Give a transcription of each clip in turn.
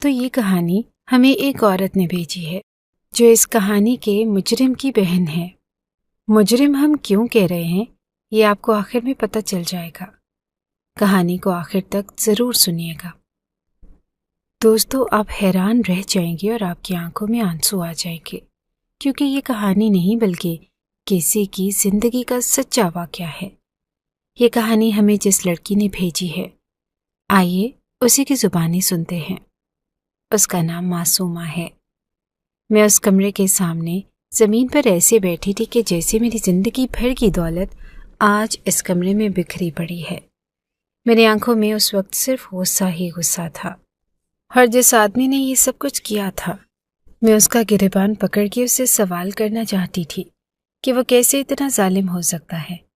تو یہ کہانی ہمیں ایک عورت نے بھیجی ہے جو اس کہانی کے مجرم کی بہن ہے۔ مجرم ہم کیوں کہہ رہے ہیں یہ آپ کو آخر میں پتہ چل جائے گا۔ کہانی کو آخر تک ضرور سنیے گا۔ دوستو، آپ حیران رہ جائیں گے اور آپ کی آنکھوں میں آنسو آ جائیں گے، کیونکہ یہ کہانی نہیں بلکہ کسی کی زندگی کا سچا واقعہ ہے۔ یہ کہانی ہمیں جس لڑکی نے بھیجی ہے، آئیے اسی کی زبانی سنتے ہیں۔ اس کا نام معصومہ ہے۔ میں اس کمرے کے سامنے زمین پر ایسے بیٹھی تھی کہ جیسے میری زندگی بھر کی دولت آج اس کمرے میں بکھری پڑی ہے۔ میری آنکھوں میں اس وقت صرف غصہ ہی غصہ تھا، اور جس آدمی نے یہ سب کچھ کیا تھا، میں اس کا گریبان پکڑ کے اسے سوال کرنا چاہتی تھی کہ وہ کیسے اتنا ظالم ہو سکتا ہے۔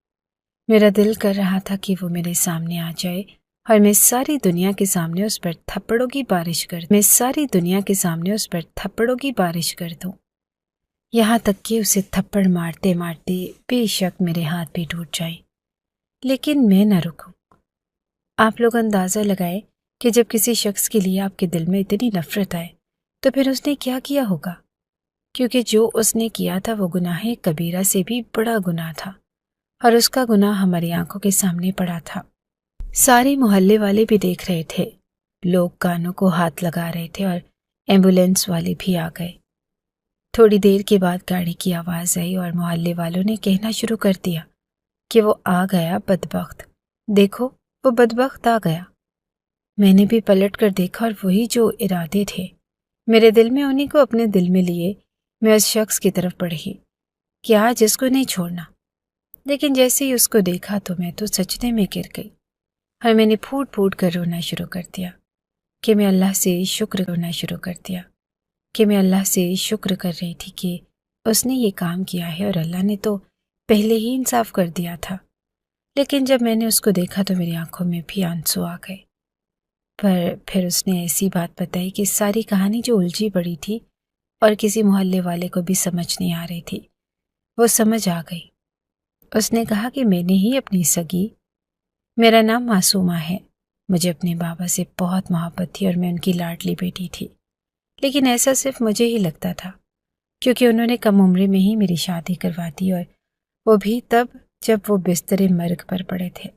میرا دل کر رہا تھا کہ وہ میرے سامنے آ جائے اور میں ساری دنیا کے سامنے اس پر تھپڑوں کی بارش کر دوں، یہاں تک کہ اسے تھپڑ مارتے مارتے بے شک میرے ہاتھ بھی ٹوٹ جائیں، لیکن میں نہ رکوں۔ آپ لوگ اندازہ لگائے کہ جب کسی شخص کے لیے آپ کے دل میں اتنی نفرت آئے تو پھر اس نے کیا کیا ہوگا، کیونکہ جو اس نے کیا تھا وہ گناہ کبیرہ سے بھی بڑا گناہ تھا، اور اس کا گناہ ہماری آنکھوں کے سامنے پڑا تھا۔ سارے محلے والے بھی دیکھ رہے تھے، لوگ کانوں کو ہاتھ لگا رہے تھے اور ایمبولینس والے بھی آ گئے۔ تھوڑی دیر کے بعد گاڑی کی آواز آئی اور محلے والوں نے کہنا شروع کر دیا کہ وہ آ گیا بدبخت، دیکھو وہ بدبخت آ گیا۔ میں نے بھی پلٹ کر دیکھا اور وہی جو ارادے تھے میرے دل میں، انہیں کو اپنے دل میں لیے میں اس شخص کی طرف بڑھی کہ آج اس کو نہیں چھوڑنا۔ لیکن جیسے ہی اس کو دیکھا تو میں تو سجدے میں گر گئی اور میں نے پھوٹ پھوٹ کر رونا شروع کر دیا کہ میں اللہ سے شکر کر رہی تھی کہ اس نے یہ کام کیا ہے، اور اللہ نے تو پہلے ہی انصاف کر دیا تھا۔ لیکن جب میں نے اس کو دیکھا تو میری آنکھوں میں بھی آنسو آ گئے۔ پر پھر اس نے ایسی بات بتائی کہ ساری کہانی جو الجھی پڑی تھی اور کسی محلے والے کو بھی سمجھ نہیں آ رہی تھی، وہ سمجھ آ گئی۔ اس نے کہا کہ میں نے ہی اپنی سگی، میرا نام معصومہ ہے، مجھے اپنے بابا سے بہت محبت تھی اور میں ان کی لاڈلی بیٹی تھی، لیکن ایسا صرف مجھے ہی لگتا تھا، کیونکہ انہوں نے کم عمری میں ہی میری شادی کروا دی، اور وہ بھی تب جب وہ بستر مرگ پر پڑے تھے۔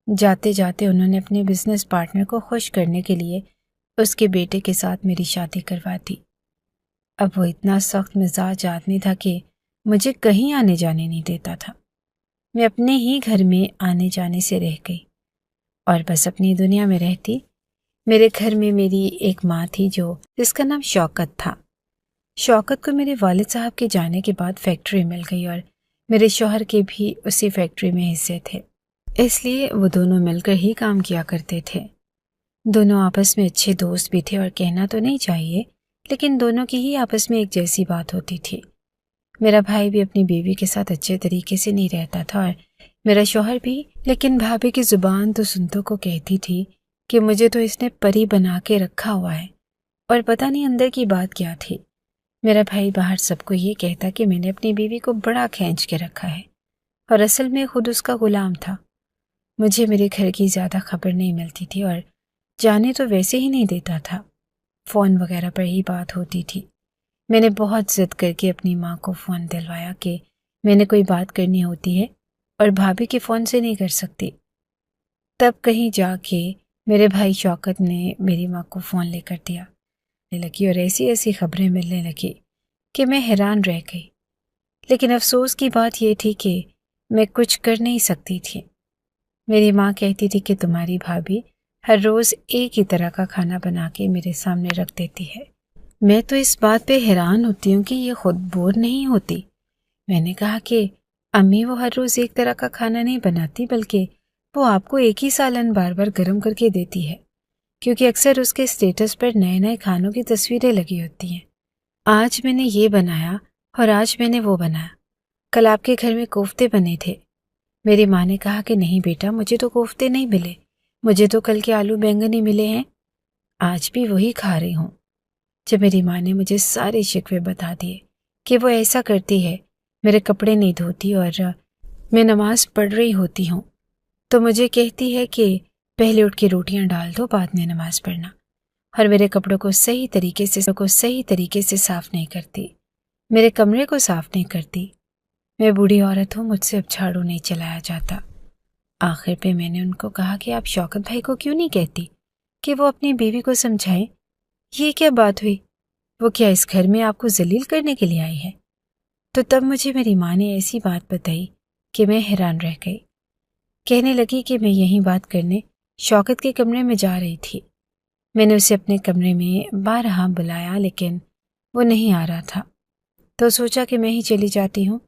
جاتے جاتے انہوں نے اپنے بزنس پارٹنر کو خوش کرنے کے لیے اس کے بیٹے کے ساتھ میری شادی کروا دی۔ اب وہ اتنا سخت مزاج آدمی تھا کہ مجھے کہیں آنے جانے نہیں دیتا تھا۔ میں اپنے ہی گھر میں آنے جانے سے رہ گئی اور بس اپنی دنیا میں رہتی۔ میرے گھر میں میری ایک ماں تھی جس کا نام شوکت تھا۔ شوکت کو میرے والد صاحب کے جانے کے بعد فیکٹری مل گئی اور میرے شوہر کے بھی اسی فیکٹری میں حصے تھے، اس لیے وہ دونوں مل کر ہی کام کیا کرتے تھے۔ دونوں آپس میں اچھے دوست بھی تھے، اور کہنا تو نہیں چاہیے لیکن دونوں کی ہی آپس میں ایک جیسی بات ہوتی تھی۔ میرا بھائی بھی اپنی بیوی کے ساتھ اچھے طریقے سے نہیں رہتا تھا اور میرا شوہر بھی، لیکن بھابھی کی زبان تو سنتوں کو کہتی تھی کہ مجھے تو اس نے پری بنا کے رکھا ہوا ہے، اور پتہ نہیں اندر کی بات کیا تھی۔ میرا بھائی باہر سب کو یہ کہتا کہ میں نے اپنی بیوی کو بڑا کھینچ کے رکھا ہے، اور اصل میں خود اس کا غلام تھا۔ مجھے میرے گھر کی زیادہ خبر نہیں ملتی تھی اور جانے تو ویسے ہی نہیں دیتا تھا، فون وغیرہ پر ہی بات ہوتی تھی۔ میں نے بہت ضد کر کے اپنی ماں کو فون دلوایا کہ میں نے کوئی بات کرنی ہوتی ہے اور بھابھی کے فون سے نہیں کر سکتی۔ تب کہیں جا کے میرے بھائی شوکت نے میری ماں کو فون لے کر دیا لگی، اور ایسی خبریں ملنے لگی کہ میں حیران رہ گئی۔ لیکن افسوس کی بات یہ تھی کہ میں کچھ کر نہیں سکتی تھی۔ میری ماں کہتی تھی کہ تمہاری بھابھی ہر روز ایک ہی طرح کا کھانا بنا کے میرے سامنے رکھ دیتی ہے۔ میں تو اس بات پہ حیران ہوتی ہوں کہ یہ خود بور نہیں ہوتی۔ میں نے کہا کہ امی، وہ ہر روز ایک طرح کا کھانا نہیں بناتی، بلکہ وہ آپ کو ایک ہی سالن بار بار گرم کر کے دیتی ہے، کیونکہ اکثر اس کے اسٹیٹس پر نئے نئے کھانوں کی تصویریں لگی ہوتی ہیں۔ آج میں نے یہ بنایا اور آج میں نے وہ بنایا، کل آپ کے گھر میں کوفتے بنے تھے۔ میری ماں نے کہا کہ نہیں بیٹا، مجھے تو کوفتے نہیں ملے، مجھے تو کل کے آلو بینگن ہی ملے ہیں، آج بھی وہی کھا رہی ہوں۔ جب میری ماں نے مجھے سارے شکوے بتا دیے کہ وہ ایسا کرتی ہے، میرے کپڑے نہیں دھوتی اور میں نماز پڑھ رہی ہوتی ہوں تو مجھے کہتی ہے کہ پہلے اٹھ کے روٹیاں ڈال دو، بعد میں نماز پڑھنا، اور میرے کپڑوں کو صحیح طریقے سے صاف نہیں کرتی، میرے کمرے کو صاف نہیں کرتی۔ میں بوڑھی عورت ہوں، مجھ سے اب جھاڑو نہیں چلایا جاتا۔ آخر پہ میں نے ان کو کہا کہ آپ شوکت بھائی کو کیوں نہیں کہتی کہ وہ اپنی بیوی کو سمجھائیں؟ یہ کیا بات ہوئی؟ وہ کیا اس گھر میں آپ کو ذلیل کرنے کے لیے آئی ہے؟ تو تب مجھے میری ماں نے ایسی بات بتائی کہ میں حیران رہ گئی۔ کہنے لگی کہ میں یہی بات کرنے شوکت کے کمرے میں جا رہی تھی۔ میں نے اسے اپنے کمرے میں بارہا بلایا لیکن وہ نہیں آ رہا تھا، تو سوچا کہ میں ہی چلی جاتی ہوں،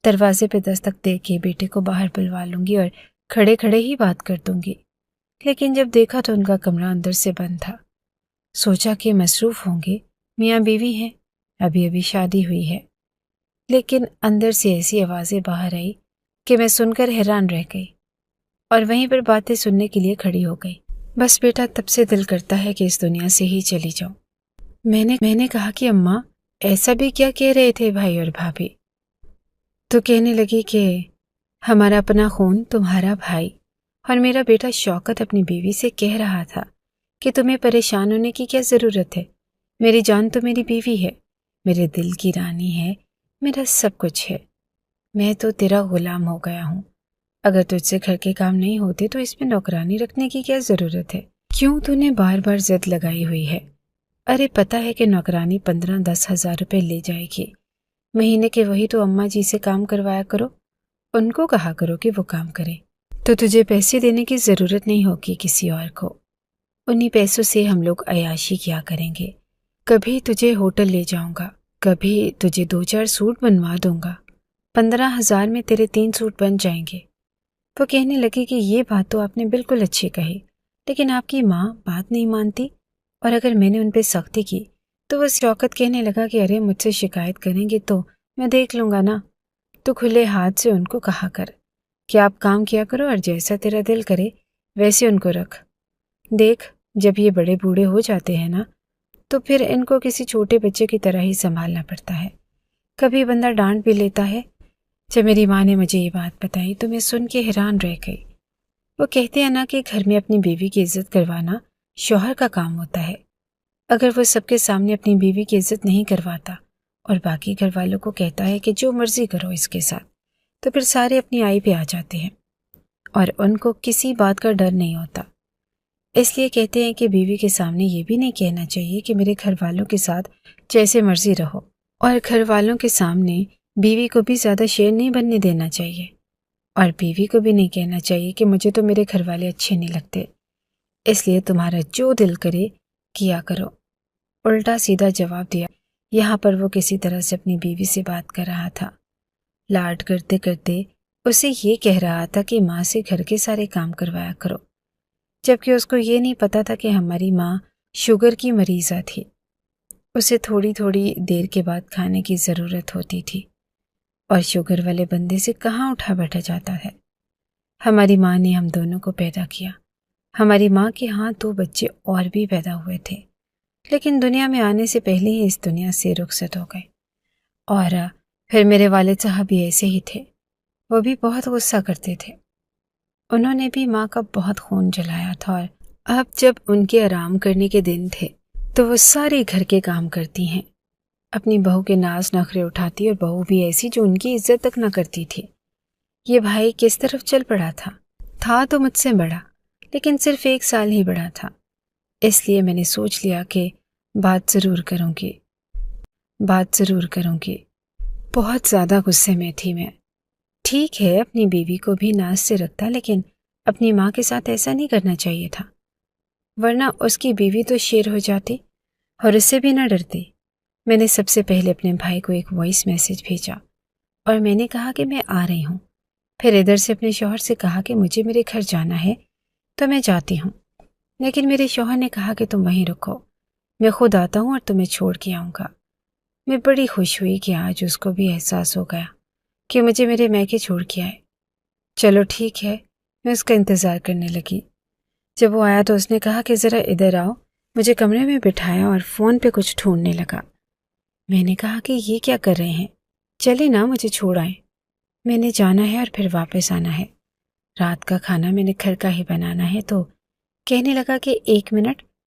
دروازے پہ دستک دے کے بیٹے کو باہر بلوا لوں گی اور کھڑے کھڑے ہی بات کر دوں گی۔ لیکن جب دیکھا تو ان کا کمرہ اندر سے بند تھا۔ سوچا کہ مصروف ہوں گے، میاں بیوی ہیں، ابھی شادی ہوئی ہے۔ لیکن اندر سے ایسی آوازیں باہر آئی کہ میں سن کر حیران رہ گئی اور وہیں پر باتیں سننے کے لیے کھڑی ہو گئی۔ بس بیٹا، تب سے دل کرتا ہے کہ اس دنیا سے ہی چلی جاؤں۔ میں نے کہا کہ اماں ایسا بھی کیا کہہ رہے تھے بھائی اور بھابھی؟ تو کہنے لگی کہ ہمارا اپنا خون تمہارا بھائی اور میرا بیٹا شوکت اپنی بیوی سے کہہ رہا تھا کہ تمہیں پریشان ہونے کی کیا ضرورت ہے، میری جان تو میری بیوی ہے، میرے دل کی رانی ہے، میرا سب کچھ ہے، میں تو تیرا غلام ہو گیا ہوں۔ اگر تجھ سے گھر کے کام نہیں ہوتے تو اس میں نوکرانی رکھنے کی کیا ضرورت ہے؟ کیوں تو نے بار بار ضد لگائی ہوئی ہے؟ ارے پتہ ہے کہ نوکرانی 15-10 ہزار روپے لے جائے گی مہینے کے، وہی تو اماں جی سے کام کروایا کرو، ان کو کہا کرو کہ وہ کام کرے، تو تجھے پیسے دینے کی ضرورت نہیں ہوگی کسی اور کو۔ انہی پیسوں سے ہم لوگ عیاشی کیا کریں گے، کبھی تجھے ہوٹل لے جاؤں گا، کبھی تجھے 2-4 سوٹ بنوا دوں گا، 15,000 میں تیرے 3 سوٹ بن جائیں گے۔ وہ کہنے لگی کہ یہ بات تو آپ نے بالکل اچھی کہی، لیکن آپ کی ماں بات نہیں مانتی، اور اگر میں نے ان پہ سختی کی تو وہ شوکت کہنے لگا کہ ارے مجھ سے شکایت کریں گے تو میں دیکھ لوں گا نا، تو کھلے ہاتھ سے ان کو کہا کر کہ آپ کام کیا کرو اور جیسا تیرا دل کرے ویسے ان کو رکھ۔ دیکھ، جب یہ بڑے بوڑھے ہو جاتے ہیں نا تو پھر ان کو کسی چھوٹے بچے کی طرح ہی سنبھالنا پڑتا ہے، کبھی بندہ ڈانٹ بھی لیتا ہے۔ جب میری ماں نے مجھے یہ بات بتائی تو میں سن کے حیران رہ گئی۔ وہ کہتے ہیں نا کہ گھر میں اپنی بیوی کی عزت کروانا شوہر کا کام ہوتا ہے۔ اگر وہ سب کے سامنے اپنی بیوی کی عزت نہیں کرواتا اور باقی گھر والوں کو کہتا ہے کہ جو مرضی کرو اس کے ساتھ، تو پھر سارے اپنی آئی پہ آ جاتے ہیں اور ان کو کسی بات کا ڈر نہیں ہوتا۔ اس لیے کہتے ہیں کہ بیوی کے سامنے یہ بھی نہیں کہنا چاہیے کہ میرے گھر والوں کے ساتھ جیسے مرضی رہو، اور گھر والوں کے سامنے بیوی کو بھی زیادہ شیر نہیں بننے دینا چاہیے، اور بیوی کو بھی نہیں کہنا چاہیے کہ مجھے تو میرے گھر والے اچھے نہیں لگتے، اس لیے تمہارا جو دل کرے کیا کرو۔ الٹا سیدھا جواب دیا۔ یہاں پر وہ کسی طرح سے اپنی بیوی سے بات کر رہا تھا، لاڈ کرتے کرتے اسے یہ کہہ رہا تھا کہ ماں سے گھر کے سارے کام کروایا کرو، جبکہ اس کو یہ نہیں پتا تھا کہ ہماری ماں شوگر کی مریضہ تھی، اسے تھوڑی تھوڑی دیر کے بعد کھانے کی ضرورت ہوتی تھی، اور شوگر والے بندے سے کہاں اٹھا بیٹھا جاتا ہے۔ ہماری ماں نے ہم دونوں کو پیدا کیا، ہماری ماں کے ہاں 2 بچے اور بھی پیدا ہوئے تھے، لیکن دنیا میں آنے سے پہلے ہی اس دنیا سے رخصت ہو گئے۔ اور پھر میرے والد صاحب بھی ایسے ہی تھے، وہ بھی بہت غصہ کرتے تھے، انہوں نے بھی ماں کا بہت خون جلایا تھا، اور اب جب ان کے آرام کرنے کے دن تھے تو وہ سارے گھر کے کام کرتی ہیں، اپنی بہو کے ناز نخرے اٹھاتی، اور بہو بھی ایسی جو ان کی عزت تک نہ کرتی تھی۔ یہ بھائی کس طرف چل پڑا تھا تو مجھ سے بڑا، لیکن صرف 1 سال ہی بڑا تھا، اس لیے میں نے سوچ لیا کہ بات ضرور کروں گی۔ بہت زیادہ غصے میں تھی میں۔ ٹھیک ہے، اپنی بیوی کو بھی ناز سے رکھتا، لیکن اپنی ماں کے ساتھ ایسا نہیں کرنا چاہیے تھا، ورنہ اس کی بیوی تو شیر ہو جاتی اور اس سے بھی نہ ڈرتی۔ میں نے سب سے پہلے اپنے بھائی کو ایک وائس میسج بھیجا اور میں نے کہا کہ میں آ رہی ہوں، پھر ادھر سے اپنے شوہر سے کہا کہ مجھے میرے گھر جانا ہے تو میں جاتی ہوں، لیکن میرے شوہر نے کہا کہ تم وہیں رکو، میں خود آتا ہوں اور تمہیں چھوڑ کے آؤں گا۔ میں بڑی خوش ہوئی کہ آج اس کو بھی احساس ہو گیا کہ مجھے میرے میکے چھوڑ کے آئے۔ چلو ٹھیک ہے، میں اس کا انتظار کرنے لگی۔ جب وہ آیا تو اس نے کہا کہ ذرا ادھر آؤ، مجھے کمرے میں بٹھایا اور فون پہ کچھ ڈھونڈنے لگا۔ میں نے کہا کہ یہ کیا کر رہے ہیں، چلے نا مجھے چھوڑ آئیں، میں نے جانا ہے اور پھر واپس آنا ہے، رات کا کھانا میں نے گھر کا ہی بنانا ہے۔ تو کہنے لگا کہ 1 منٹ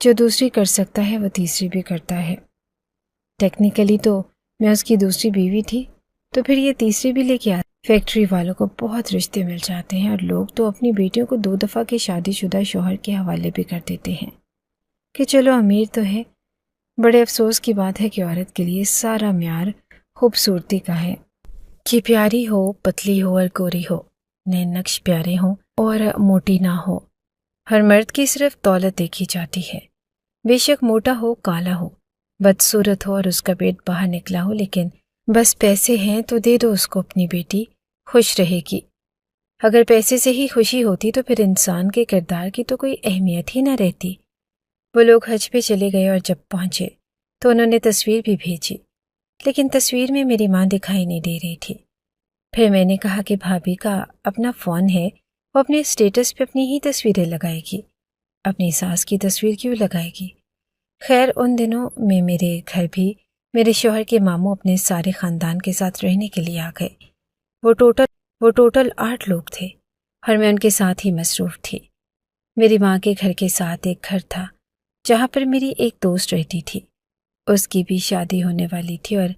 جو دوسری کر سکتا ہے وہ تیسری بھی کرتا ہے۔ ٹیکنیکلی تو میں اس کی دوسری بیوی تھی، تو پھر یہ تیسری بھی لے کے آتی۔ فیکٹری والوں کو بہت رشتے مل جاتے ہیں اور لوگ تو اپنی بیٹیوں کو 2 دفعہ کے شادی شدہ شوہر کے حوالے بھی کر دیتے ہیں کہ چلو امیر تو ہے۔ بڑے افسوس کی بات ہے کہ عورت کے لیے سارا معیار خوبصورتی کا ہے، کہ پیاری ہو، پتلی ہو اور گوری ہو، نئے نقش پیارے ہوں اور موٹی نہ ہو۔ ہر مرد کی صرف دولت دیکھی جاتی ہے، بے شک موٹا ہو، کالا ہو، بدصورت ہو اور اس کا پیٹ باہر نکلا ہو، لیکن بس پیسے ہیں تو دے دو اس کو، اپنی بیٹی خوش رہے گی۔ اگر پیسے سے ہی خوشی ہوتی تو پھر انسان کے کردار کی تو کوئی اہمیت ہی نہ رہتی۔ وہ لوگ حج پہ چلے گئے اور جب پہنچے تو انہوں نے تصویر بھی بھیجی، لیکن تصویر میں میری ماں دکھائی نہیں دے رہی تھی۔ پھر میں نے کہا کہ بھابھی کا اپنا فون ہے، وہ اپنے اسٹیٹس پہ اپنی ہی تصویریں لگائے گی، اپنی ساس کی تصویر کیوں لگائے گی؟ خیر ان دنوں میں میرے گھر بھی میرے شوہر کے ماموں اپنے سارے خاندان کے ساتھ رہنے کے لیے آ گئے۔ وہ ٹوٹل 8 لوگ تھے اور میں ان کے ساتھ ہی مصروف تھی۔ میری ماں کے گھر کے ساتھ ایک گھر تھا جہاں پر میری ایک دوست رہتی تھی، اس کی بھی شادی ہونے والی تھی اور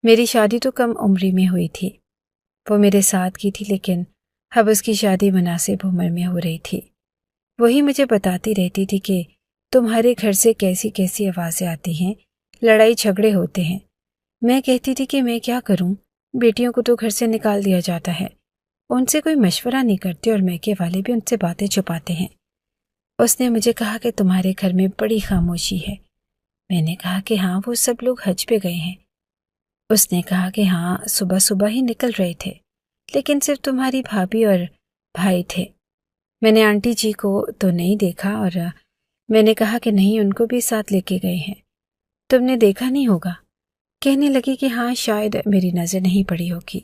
میری شادی تو کم عمری میں ہوئی تھی۔ وہ میرے ساتھ کی تھی لیکن اب اس کی شادی مناسب عمر میں ہو رہی تھی۔ وہی مجھے بتاتی رہتی تھی کہ تمہارے گھر سے کیسی کیسی آوازیں آتی ہیں، لڑائی جھگڑے ہوتے ہیں۔ میں کہتی تھی کہ میں کیا کروں، بیٹیوں کو تو گھر سے نکال دیا جاتا ہے، ان سے کوئی مشورہ نہیں کرتے اور میکے والے بھی ان سے باتیں چھپاتے ہیں۔ اس نے مجھے کہا کہ تمہارے گھر میں بڑی خاموشی ہے۔ میں نے کہا کہ ہاں، وہ سب لوگ حج پہ گئے ہیں۔ اس نے کہا کہ ہاں، صبح صبح ہی نکل رہے تھے، لیکن صرف تمہاری بھابھی اور بھائی تھے۔ میں نے آنٹی جی کو تو نہیں دیکھا اور میں نے کہا کہ نہیں، ان کو بھی ساتھ لے کے گئے ہیں، تم نے دیکھا نہیں ہوگا۔ کہنے لگی کہ ہاں، شاید میری نظر نہیں پڑی ہوگی،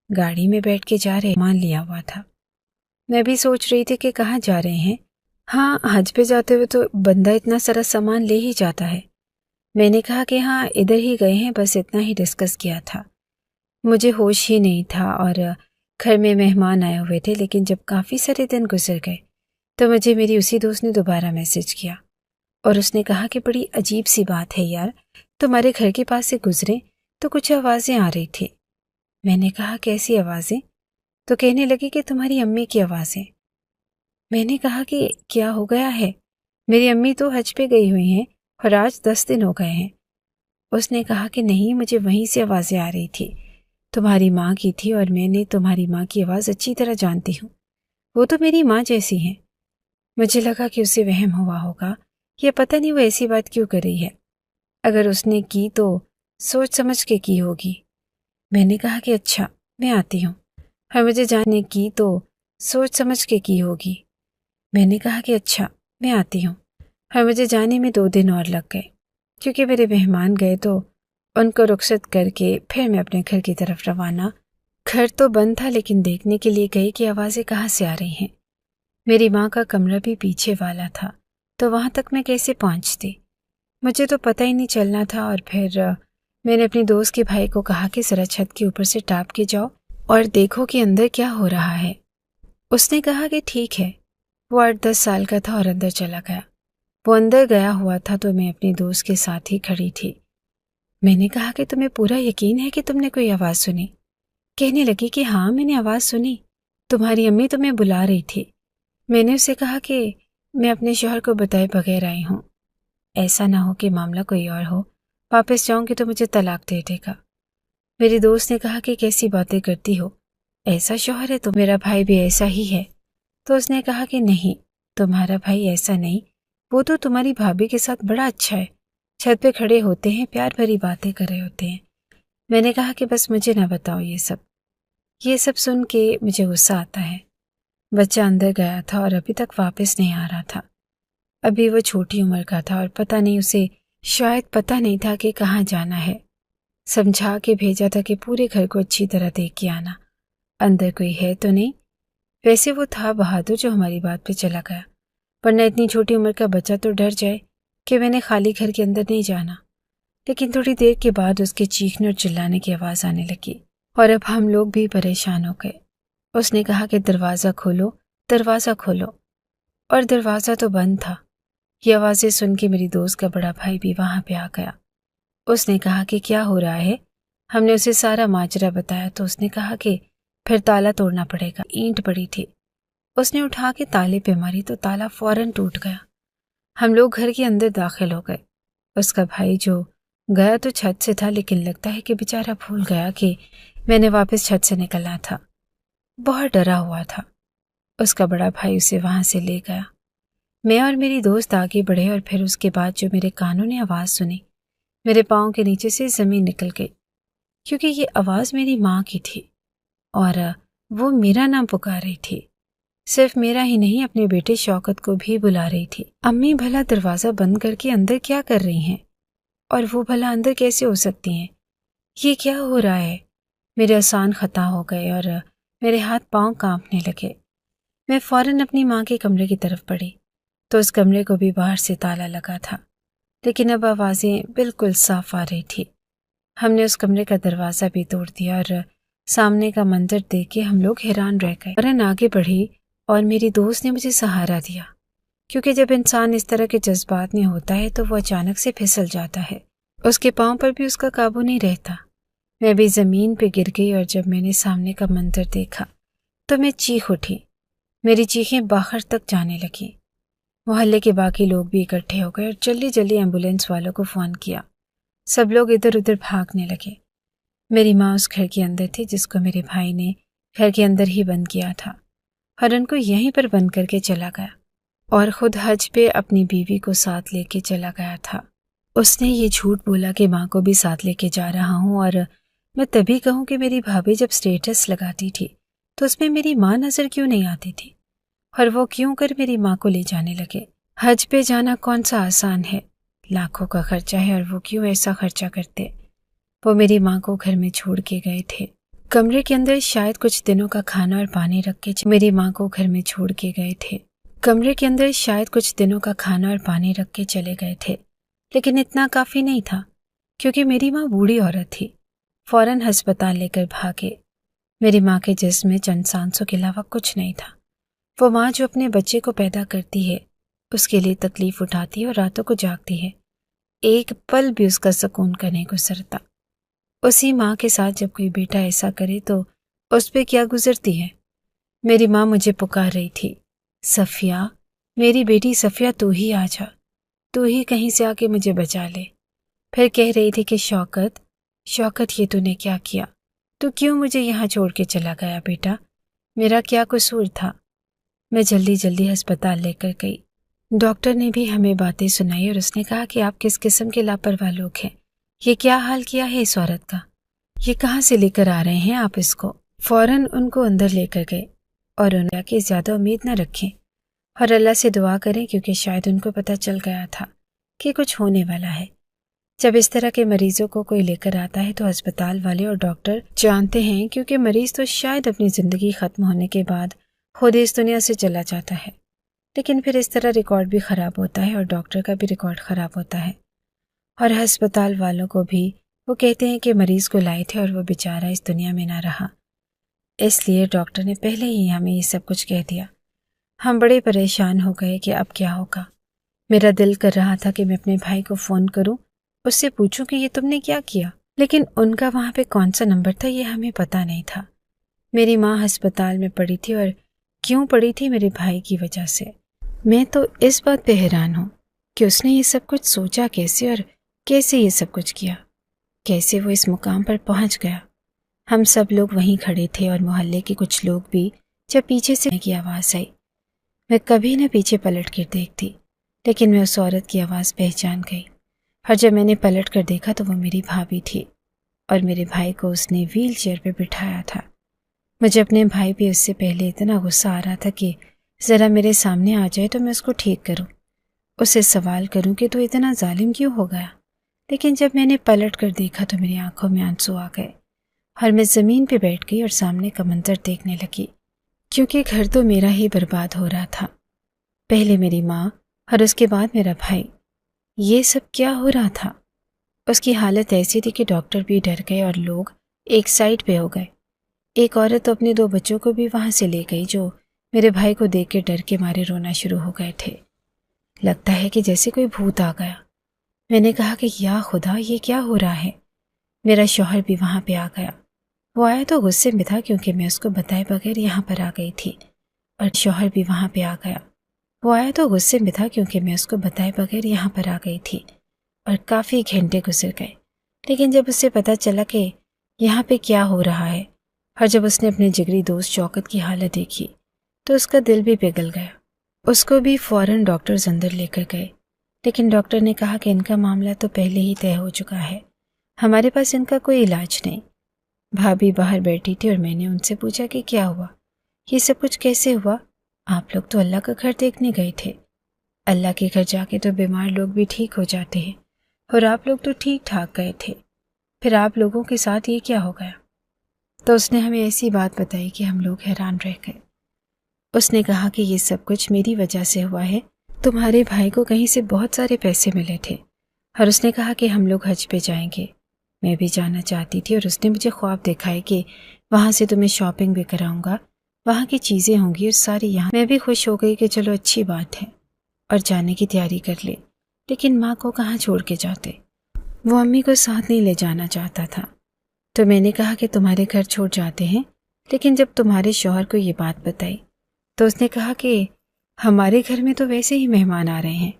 گاڑی میں بیٹھ کے جا رہے، مان لیا ہوا تھا۔ میں بھی سوچ رہی تھی کہ کہاں جا رہے ہیں۔ ہاں، حج پہ جاتے ہوئے تو بندہ اتنا سارا سامان لے ہی جاتا ہے۔ میں نے کہا کہ ہاں، ادھر ہی گئے ہیں، بس اتنا ہی ڈسکس کیا تھا۔ مجھے ہوش ہی نہیں تھا اور گھر میں مہمان آئے ہوئے تھے، لیکن جب کافی سارے دن گزر گئے تو مجھے میری اسی دوست نے دوبارہ میسج کیا اور اس نے کہا کہ بڑی عجیب سی بات ہے یار، تمہارے گھر کے پاس سے گزرے تو کچھ آوازیں آ رہی تھی۔ میں نے کہا کیسی آوازیں؟ تو کہنے لگی کہ تمہاری امی کی آوازیں۔ میں نے کہا کہ کیا ہو گیا ہے؟ میری امی تو حج پہ گئی ہوئی ہیں اور آج 10 دن ہو گئے ہیں۔ اس نے کہا کہ نہیں، مجھے وہیں سے آوازیں آ رہی تھی، تمہاری ماں کی تھی اور میں نے تمہاری ماں کی آواز اچھی طرح جانتی ہوں، وہ تو میری ماں جیسی ہیں۔ مجھے لگا کہ اسے وہم ہوا ہوگا، یہ پتہ نہیں وہ ایسی بات کیوں کر رہی ہے، اگر اس نے کی تو سوچ سمجھ کے کی ہوگی۔ میں نے کہا کہ اچھا، میں آتی ہوں، اور مجھے جاننے کی تو سوچ سمجھ کے کی ہوگی۔ میں نے کہا کہ اچھا، میں آتی ہوں، اور مجھے جانے میں 2 دن اور لگ گئے، کیونکہ میرے مہمان گئے تو ان کو رخصت کر کے پھر میں اپنے گھر کی طرف روانہ۔ گھر تو بند تھا لیکن دیکھنے کے لیے گئی کہ آوازیں کہاں سے آ رہی ہیں۔ میری ماں کا کمرہ بھی پیچھے والا تھا، تو وہاں تک میں کیسے پہنچتی؟ مجھے تو پتہ ہی نہیں چلنا تھا، اور پھر میں نے اپنی دوست کے بھائی کو کہا کہ ذرا چھت کے اوپر سے ٹاپ کے جاؤ اور دیکھو کہ اندر کیا ہو رہا ہے۔ اس نے کہا کہ ٹھیک ہے۔ وہ 8-10 سال کا تھا اور اندر چلا گیا۔ وہ اندر گیا ہوا تھا تو میں اپنی دوست کے ساتھ ہی کھڑی تھی۔ میں نے کہا کہ تمہیں پورا یقین ہے کہ تم نے کوئی آواز سنی؟ کہنے لگی کہ ہاں، میں نے آواز سنی، تمہاری امی تمہیں بلا رہی تھی۔ میں نے اسے کہا کہ میں اپنے شوہر کو بتائے بغیر آئی ہوں، ایسا نہ ہو کہ معاملہ کوئی اور ہو، واپس جاؤں گی تو مجھے طلاق دے دے گا۔ میری دوست نے کہا کہ کیسی باتیں کرتی ہو، ایسا شوہر ہے تو میرا بھائی بھی ایسا ہی ہے۔ تو اس نے کہا کہ نہیں، تمہارا بھائی ایسا نہیں، وہ تو تمہاری بھابھی کے ساتھ بڑا اچھا ہے، چھت پہ کھڑے ہوتے ہیں، پیار بھری باتیں کر رہے ہوتے ہیں۔ میں نے کہا کہ بس مجھے نہ بتاؤ یہ سب سن کے مجھے غصہ آتا ہے۔ بچہ اندر گیا تھا اور ابھی تک واپس نہیں آ رہا تھا۔ ابھی وہ چھوٹی عمر کا تھا اور پتہ نہیں، اسے شاید پتہ نہیں تھا کہ کہاں جانا ہے۔ سمجھا کے بھیجا تھا کہ پورے گھر کو اچھی طرح دیکھ کے آنا، اندر کوئی ہے تو نہیں۔ ویسے وہ تھا بہادر جو ہماری بات پہ چلا گیا، ورنہ اتنی چھوٹی عمر کا بچہ تو ڈر جائے کہ میں نے خالی گھر کے اندر نہیں جانا۔ لیکن تھوڑی دیر کے بعد اس کے چیخنے اور چلانے کی آواز آنے لگی اور اب ہم لوگ بھی پریشان ہو گئے۔ اس نے کہا کہ دروازہ کھولو، دروازہ کھولو، اور دروازہ تو بند تھا، یہ آوازیں سن کے میری دوست کا بڑا بھائی بھی وہاں پہ آ گیا۔ اس نے کہا کہ کیا ہو رہا ہے؟ ہم نے اسے سارا ماجرا بتایا تو اس نے کہا کہ پھر تالا توڑنا پڑے گا، اینٹ پڑی تھی۔ اس نے اٹھا کے تالے پہ ماری تو تالا فوراً ٹوٹ گیا۔ ہم لوگ گھر کے اندر داخل ہو گئے۔ اس کا بھائی جو گیا تو چھت سے تھا، لیکن لگتا ہے کہ بیچارہ بھول گیا کہ میں نے واپس چھت سے نکلنا تھا۔ بہت ڈرا ہوا تھا۔ اس کا بڑا بھائی اسے وہاں سے لے گیا۔ میں اور میری دوست آگے بڑھے اور پھر اس کے بعد جو میرے کانوں نے آواز سنی، میرے پاؤں کے نیچے سے زمین نکل گئی، کیونکہ یہ آواز میری ماں کی تھی اور وہ میرا نام پکار رہی تھی۔ صرف میرا ہی نہیں، اپنے بیٹے شوکت کو بھی بلا رہی تھی۔ امی بھلا دروازہ بند کر کے اندر کیا کر رہی ہیں؟ اور وہ بھلا اندر کیسے ہو سکتی ہیں؟ یہ کیا ہو رہا ہے؟ میرے آسان خطا ہو گئے اور میرے ہاتھ پاؤں کانپنے لگے۔ میں فوراً اپنی ماں کے کمرے کی طرف بڑھی تو اس کمرے کو بھی باہر سے تالا لگا تھا، لیکن اب آوازیں بالکل صاف آ رہی تھی۔ ہم نے اس کمرے کا دروازہ بھی توڑ دیا اور سامنے کا منظر دیکھ کے ہم لوگ حیران رہ گئے۔ فوراً آگے بڑھی اور میری دوست نے مجھے سہارا دیا، کیونکہ جب انسان اس طرح کے جذبات میں ہوتا ہے تو وہ اچانک سے پھسل جاتا ہے۔ اس کے پاؤں پر بھی اس کا قابو نہیں رہتا۔ میں بھی زمین پہ گر گئی اور جب میں نے سامنے کا منظر دیکھا تو میں چیخ اٹھی۔ میری چیخیں باہر تک جانے لگیں۔ محلے کے باقی لوگ بھی اکٹھے ہو گئے اور جلدی جلدی ایمبولینس والوں کو فون کیا۔ سب لوگ ادھر ادھر بھاگنے لگے۔ میری ماں اس گھر کے اندر تھی جس کو میرے بھائی نے گھر کے اندر ہی بند کیا تھا، اور ان کو یہیں پر بند کر کے چلا گیا، اور خود حج پہ اپنی بیوی کو ساتھ لے کے چلا گیا تھا۔ اس نے یہ جھوٹ بولا کہ ماں کو بھی ساتھ لے کے جا رہا ہوں، اور میں تبھی کہوں کہ میری بھابھی جب سٹیٹس لگاتی تھی تو اس میں میری ماں نظر کیوں نہیں آتی تھی، اور وہ کیوں کر میری ماں کو لے جانے لگے؟ حج پہ جانا کون سا آسان ہے؟ لاکھوں کا خرچہ ہے، اور وہ کیوں ایسا خرچہ کرتے؟ وہ میری ماں کو گھر میں چھوڑ کے گئے تھے، کمرے کے اندر شاید کچھ دنوں کا کھانا اور پانی رکھ کے میری ماں کو گھر میں چھوڑ کے گئے تھے۔ کمرے کے اندر شاید کچھ دنوں کا کھانا اور پانی رکھ کے چلے گئے تھے، لیکن اتنا کافی نہیں تھا، کیونکہ میری ماں بوڑھی عورت تھی۔ فوراً ہسپتال لے کر بھاگے۔ میری ماں کے جسم میں چند سانسوں کے علاوہ کچھ نہیں تھا۔ وہ ماں جو اپنے بچے کو پیدا کرتی ہے، اس کے لیے تکلیف اٹھاتی ہے اور راتوں کو جاگتی ہے، ایک پل بھی اس کا سکون کا نہیں گزرتا۔ اسی ماں کے ساتھ جب کوئی بیٹا ایسا کرے تو اس پہ کیا گزرتی ہے؟ میری ماں مجھے پکار رہی تھی، صفیہ، میری بیٹی صفیہ، تو ہی آ جا، تو ہی کہیں سے آ کے مجھے بچا لے۔ پھر کہہ رہی تھی کہ شوکت، شوکت، یہ تو نے کیا کیا؟ تو کیوں مجھے یہاں چھوڑ کے چلا گیا بیٹا؟ میرا کیا قصور تھا؟ میں جلدی جلدی ہسپتال لے کر گئی۔ ڈاکٹر نے بھی ہمیں باتیں سنائی اور اس نے کہا کہ آپ کس قسم کے لاپرواہ لوگ ہیں، یہ کیا حال کیا ہے اس عورت کا، یہ کہاں سے لے کر آ رہے ہیں آپ اس کو؟ فوراً ان کو اندر لے کر گئے اور انہوں نے زیادہ امید نہ رکھیں اور اللہ سے دعا کریں، کیونکہ شاید ان کو پتہ چل گیا تھا کہ کچھ ہونے والا ہے۔ جب اس طرح کے مریضوں کو کوئی لے کر آتا ہے تو ہسپتال والے اور ڈاکٹر جانتے ہیں، کیونکہ مریض تو شاید اپنی زندگی ختم ہونے کے بعد خود اس دنیا سے چلا جاتا ہے، لیکن پھر اس طرح ریکارڈ بھی خراب ہوتا ہے اور ڈاکٹر کا بھی ریکارڈ خراب ہوتا ہے، اور ہسپتال والوں کو بھی وہ کہتے ہیں کہ مریض کو لائے تھے اور وہ بیچارہ اس دنیا میں نہ رہا۔ اس لیے ڈاکٹر نے پہلے ہی ہمیں یہ سب کچھ کہہ دیا۔ ہم بڑے پریشان ہو گئے کہ اب کیا ہوگا۔ میرا دل کر رہا تھا کہ میں اپنے بھائی کو فون کروں، اس سے پوچھوں کہ یہ تم نے کیا کیا، لیکن ان کا وہاں پہ کون سا نمبر تھا یہ ہمیں پتہ نہیں تھا۔ میری ماں ہسپتال میں پڑی تھی، اور کیوں پڑی تھی؟ میرے بھائی کی وجہ سے۔ میں تو اس بات پہ حیران ہوں کہ اس نے یہ سب کچھ سوچا کیسے اور کیسے یہ سب کچھ کیا، کیسے وہ اس مقام پر پہنچ گیا۔ ہم سب لوگ وہیں کھڑے تھے اور محلے کے کچھ لوگ بھی، جب پیچھے سے کی آواز آئی۔ میں کبھی نہ پیچھے پلٹ کر دیکھتی، لیکن میں اس عورت کی آواز پہچان گئی، اور جب میں نے پلٹ کر دیکھا تو وہ میری بھابھی تھی، اور میرے بھائی کو اس نے ویل چیئر پہ بٹھایا تھا۔ مجھے اپنے بھائی پہ اس سے پہلے اتنا غصہ آ رہا تھا کہ ذرا میرے سامنے آ جائے تو میں اس کو ٹھیک کروں، اسے سوال کروں کہ تو اتنا ظالم کیوں ہو گیا، لیکن جب میں نے پلٹ کر دیکھا تو میری آنکھوں میں آنسو آ گئے، اور میں زمین پہ بیٹھ گئی اور سامنے کا منظر دیکھنے لگی، کیونکہ گھر تو میرا ہی برباد ہو رہا تھا، پہلے میری ماں اور اس کے بعد میرا بھائی۔ یہ سب کیا ہو رہا تھا؟ اس کی حالت ایسی تھی کہ ڈاکٹر بھی ڈر گئے اور لوگ ایک سائڈ پہ ہو گئے۔ ایک عورت تو اپنے 2 بچوں کو بھی وہاں سے لے گئی، جو میرے بھائی کو دیکھ کے ڈر کے مارے رونا شروع ہو گئے تھے، لگتا ہے کہ جیسے کوئی بھوت آ گیا۔ میں نے کہا کہ یا خدا، یہ کیا ہو رہا ہے؟ میرا شوہر بھی وہاں پہ آ گیا۔ وہ آیا تو غصے میں تھا کیونکہ میں اس کو بتائے بغیر یہاں پر آ گئی تھی، اور شوہر بھی وہاں پہ آ گیا۔ وہ آیا تو غصے میں تھا کیونکہ میں اس کو بتائے بغیر یہاں پر آ گئی تھی، اور کافی گھنٹے گزر گئے۔ لیکن جب اسے پتہ چلا کہ یہاں پہ کیا ہو رہا ہے، اور جب اس نے اپنے جگری دوست شوکت کی حالت دیکھی تو اس کا دل بھی پگھل گیا۔ اس کو بھی فوراً ڈاکٹرز اندر لے کر گئے، لیکن ڈاکٹر نے کہا کہ ان کا معاملہ تو پہلے ہی طے ہو چکا ہے، ہمارے پاس ان کا کوئی علاج نہیں۔ بھابھی باہر بیٹھی تھی اور میں نے ان سے پوچھا کہ کیا ہوا، یہ سب کچھ کیسے ہوا؟ آپ لوگ تو اللہ کا گھر دیکھنے گئے تھے۔ اللہ کے گھر جا کے تو بیمار لوگ بھی ٹھیک ہو جاتے ہیں، اور آپ لوگ تو ٹھیک ٹھاک گئے تھے، پھر آپ لوگوں کے ساتھ یہ کیا ہو گیا؟ تو اس نے ہمیں ایسی بات بتائی کہ ہم لوگ حیران رہ گئے۔ اس نے کہا کہ یہ سب کچھ میری وجہ سے ہوا ہے، تمہارے بھائی کو کہیں سے بہت سارے پیسے ملے تھے، اور اس نے کہا کہ ہم لوگ حج پہ جائیں گے۔ میں بھی جانا چاہتی تھی، اور اس نے مجھے خواب دکھائے کہ وہاں سے تمہیں شاپنگ بھی کراؤں گا، وہاں کی چیزیں ہوں گی اور ساری یہاں۔ میں بھی خوش ہو گئی کہ چلو اچھی بات ہے، اور جانے کی تیاری کر لے۔ لیکن ماں کو کہاں چھوڑ کے جاتے؟ وہ امی کو ساتھ نہیں لے جانا چاہتا تھا۔ تو میں نے کہا کہ تمہارے گھر چھوڑ جاتے ہیں، لیکن جب تمہارے شوہر کو یہ بات بتائی تو اس نے کہا کہ ہمارے گھر میں تو ویسے ہی مہمان آ رہے ہیں،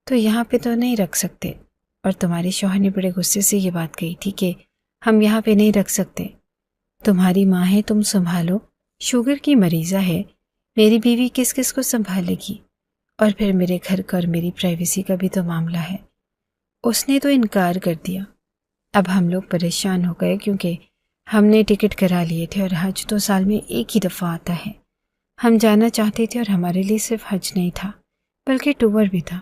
تو یہاں پہ تو نہیں رکھ سکتے، اور تمہارے شوہر نے بڑے غصے سے یہ بات کہی تھی کہ ہم یہاں پہ نہیں رکھ سکتے، تمہاری ماں ہے، تم سنبھالو، شوگر کی مریضہ ہے، میری بیوی کس کس کو سنبھالے گی، اور پھر میرے گھر کا اور میری پرائیویسی کا بھی تو معاملہ ہے۔ اس نے تو انکار کر دیا۔ اب ہم لوگ پریشان ہو گئے کیونکہ ہم نے ٹکٹ کرا لیے تھے، اور حج تو سال میں ایک ہی دفعہ آتا ہے۔ ہم جانا چاہتے تھے، اور ہمارے لیے صرف حج نہیں تھا بلکہ ٹور بھی تھا۔